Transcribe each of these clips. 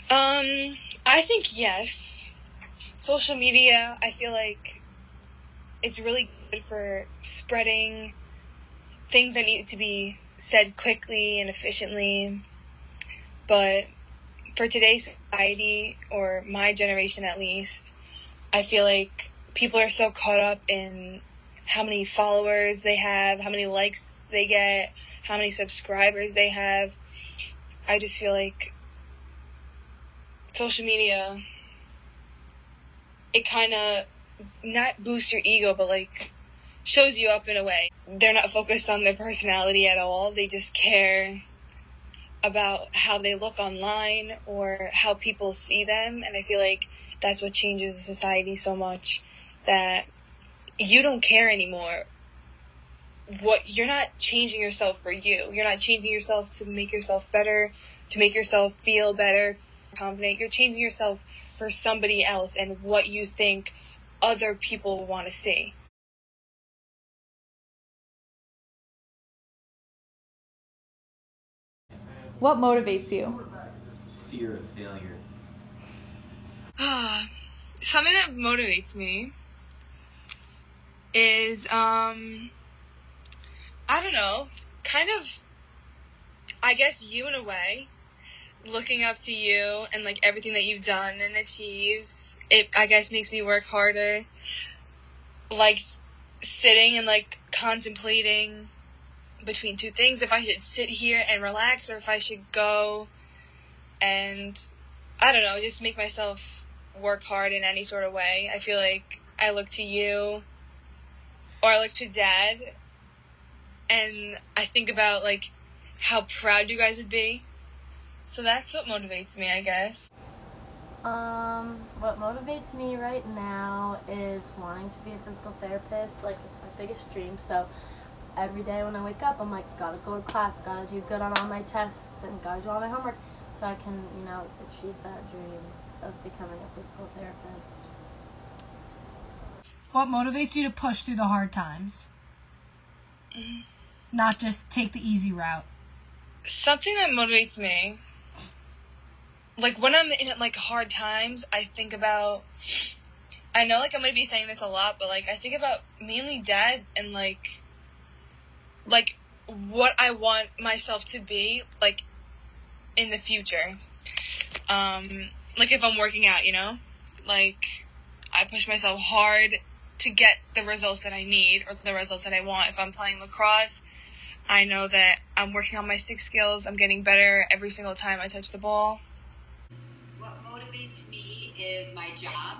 I think yes. Social media, I feel like it's really good for spreading things that need to be said quickly and efficiently. But for today's society, or my generation at least, I feel like people are so caught up in how many followers they have, how many likes they get, how many subscribers they have. I just feel like social media, it kind of not boosts your ego, but like shows you up in a way. They're not focused on their personality at all. They just care about how they look online or how people see them. And I feel like that's what changes society so much, that you don't care anymore. You're not changing yourself for you. You're not changing yourself to make yourself better, to make yourself feel better, confident. You're changing yourself for somebody else and what you think other people want to see. What motivates you? Fear of failure. Something that motivates me is, I don't know, kind of, I guess you in a way, looking up to you and like everything that you've done and achieves. It, I guess, makes me work harder. Like sitting and like contemplating between two things, if I should sit here and relax or if I should go and, I don't know, just make myself work hard in any sort of way. I feel like I look to you, or I look to Dad, and I think about like how proud you guys would be. So that's what motivates me, I guess. What motivates me right now is wanting to be a physical therapist. Like, it's my biggest dream. So every day when I wake up, I'm like, gotta go to class, gotta do good on all my tests, and gotta do all my homework so I can, achieve that dream of becoming a physical therapist. What motivates you to push through the hard times? Not just take the easy route. Something that motivates me, like when I'm in like hard times, I think about, I know like I'm going to be saying this a lot, but like I think about mainly Dad and like what I want myself to be like in the future. Like if I'm working out, like I push myself hard to get the results that I need or the results that I want. If I'm playing lacrosse, I know that I'm working on my stick skills. I'm getting better every single time I touch the ball. What motivates me is my job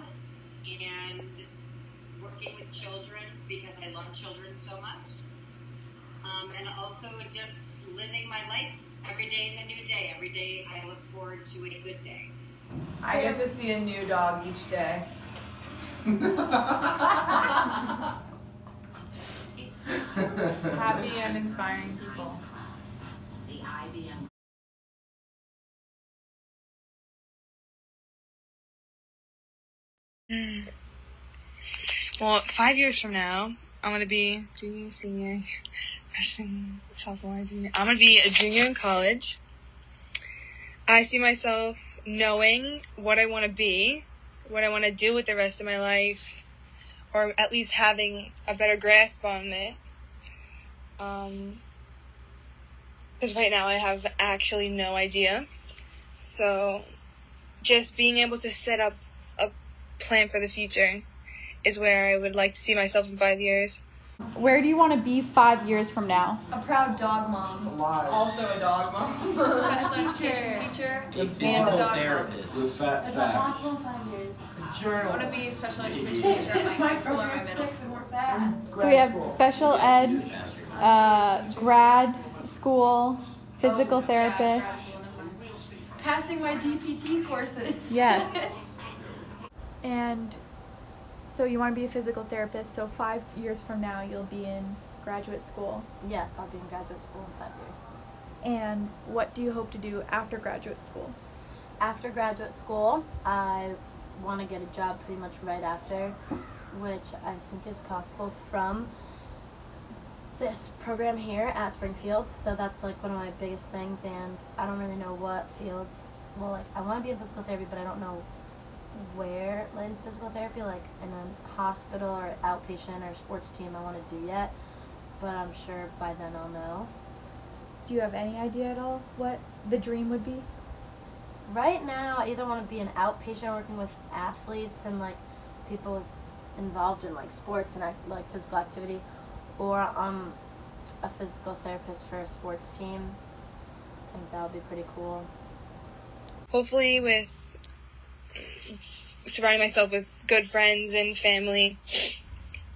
and working with children because I love children so much. And also just living my life. Every day is a new day. Every day I look forward to a good day. I get to see a new dog each day. Happy and inspiring people. The IBM. Well, 5 years from now, I'm going to be junior, senior, freshman, sophomore, junior. I'm going to be a junior in college. I see myself knowing what I want to be, what I want to do with the rest of my life, or at least having a better grasp on it. Because right now I have actually no idea. So just being able to set up a plan for the future is where I would like to see myself in 5 years. Where do you want to be 5 years from now? A proud dog mom. Also a dog mom. Special education teacher. A physical therapist. With fat stacks. I want to be a special education teacher at my high school or my middle school. So we have special ed, grad school, physical therapist. Passing my DPT courses. Yes. And so you want to be a physical therapist, so 5 years from now you'll be in graduate school. Yes, I'll be in graduate school in 5 years. And what do you hope to do after graduate school? After graduate school, I want to get a job pretty much right after, which I think is possible from this program here at Springfield. So that's like one of my biggest things, and I don't really know what fields well, like, I want to be in physical therapy, but I don't know where in physical therapy, like in a hospital or outpatient or sports team I want to do yet, but I'm sure by then I'll know. Do you have any idea at all what the dream would be? Right now, I either want to be an outpatient working with athletes and like people involved in like sports and like physical activity, or I'm a physical therapist for a sports team. I think that would be pretty cool. Hopefully with surrounding myself with good friends and family,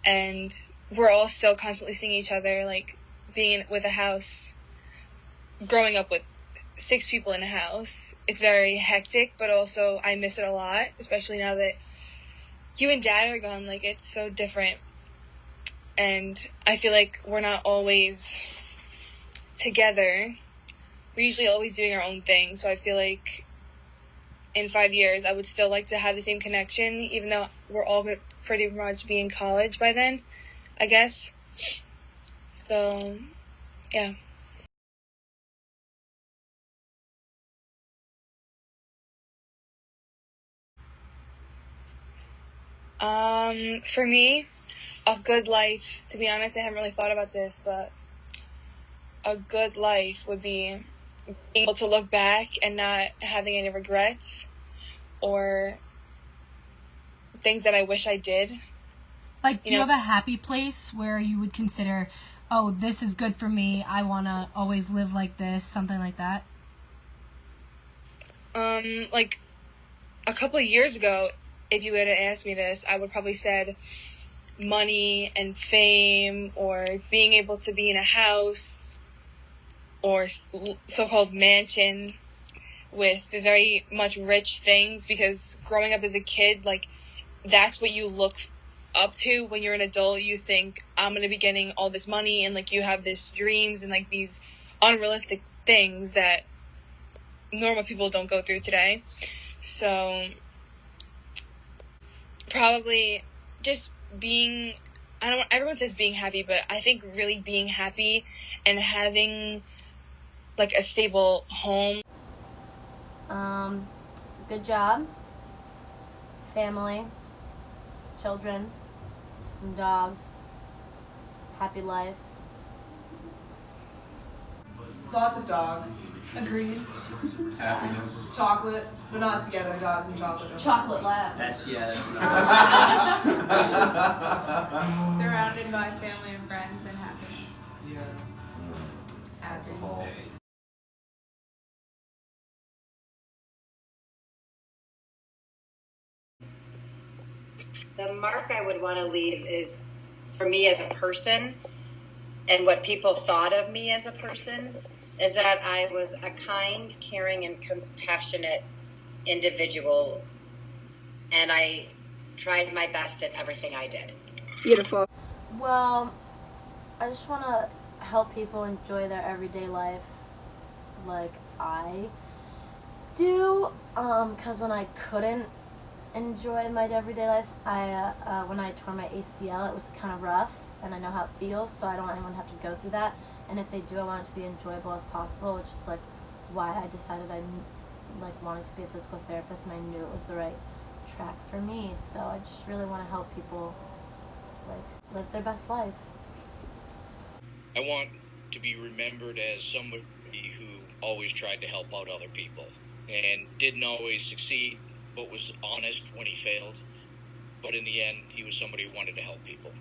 and we're all still constantly seeing each other, like being with a house, growing up with 6 people in a house. It's very hectic, but also I miss it a lot, especially now that you and Dad are gone. Like, it's so different, and I feel like we're not always together. We're usually always doing our own thing, so I feel like in 5 years, I would still like to have the same connection, even though we're all going to pretty much be in college by then, I guess. So, yeah. For me, a good life, to be honest, I haven't really thought about this, but a good life would be being able to look back and not having any regrets or things that I wish I did. Like, do you have a happy place where you would consider, oh, this is good for me, I want to always live like this, something like that? Like, a couple of years ago, if you would have asked me this, I would probably said money and fame, or being able to be in a house or so-called mansion with very much rich things, because growing up as a kid, like, that's what you look up to. When you're an adult, you think, I'm going to be getting all this money, and like you have these dreams and like these unrealistic things that normal people don't go through today. So probably just being, everyone says being happy, but I think really being happy and having like a stable home. Good job, family, children, some dogs, happy life. Lots of dogs. Agreed. Happiness. Chocolate, but not together. Dogs and chocolate. Chocolate labs. That's Surrounded by family and friends and happiness. Yeah. Happy. The mark I would want to leave is for me as a person, and what people thought of me as a person is that I was a kind, caring, and compassionate individual, and I tried my best at everything I did. Beautiful. Well, I just want to help people enjoy their everyday life like I do, because when I couldn't enjoy my everyday life, when I tore my ACL, it was kind of rough, and I know how it feels, so I don't want anyone to have to go through that. And if they do, I want it to be enjoyable as possible, which is like why I decided I like wanted to be a physical therapist, and I knew it was the right track for me. So I just really want to help people like live their best life. I want to be remembered as somebody who always tried to help out other people and didn't always succeed, but was honest when he failed. But in the end, he was somebody who wanted to help people.